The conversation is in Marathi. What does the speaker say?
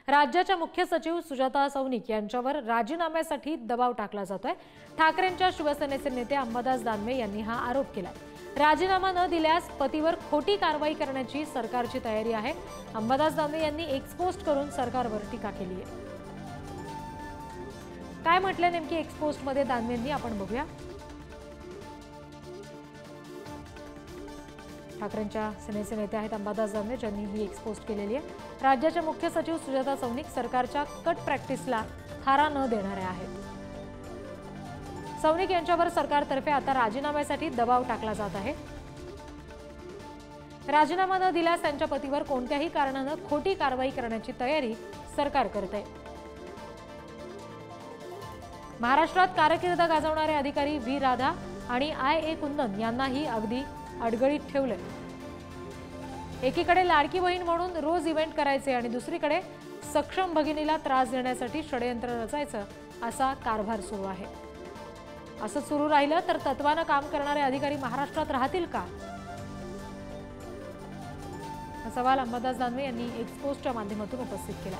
राज्याच्या मुख्य सचिव सुजाता सौनिक यांच्यावर राजीनाम्यासाठी दबाव टाकला जातोय। ठाकरेंच्या शिवसेनेचे नेते अंबादास दानवे यांनी हा आरोप केला। राजीनामा न दिल्यास पतीवर खोटी कारवाई करण्याची सरकारची तयारी आहे। अंबादास दानवे यांनी एक्स पोस्ट करून सरकारवर टीका केली आहे। काय म्हटलं नेमकी एक्स पोस्ट मध्ये दानवेंनी आपण बघूया। ठाकरेंच्या सेनेचे नेते आहेत अंबादास दानवे ज्यांनी ही एक्स पोस्ट केलेली आहे। राज्याचे मुख्य सचिव सुजाता सौनिक सरकारच्या कट प्रॅक्टिसला थारा न देणारे आहेत। सौनिक यांच्यावर सरकारतर्फे आता राजीनाम्यासाठी दबाव टाकला जात आहे। राजीनामा न दिल्यास त्यांच्या पतीवर कोणत्याही कारणाने खोटी कारवाई करण्याची तयारी सरकार करते। महाराष्ट्रात कारकीर्द गाजवणारे अधिकारी व्ही राधा आणि IA कुंदन यांनाही अगदी अडगळीत ठेवले। एकीकडे लाडकी बहीण म्हणून रोज इव्हेंट करायचे आणि दुसरीकडे सक्षम भगिनीला त्रास देण्यासाठी षडयंत्र रचायचं असा कारभार सुरू आहे। असं सुरू राहिलं तर तत्वानं काम करणारे अधिकारी महाराष्ट्रात राहतील का, हा सवाल अंबादास दानवे यांनी एक्स पोस्टच्या माध्यमातून उपस्थित केला।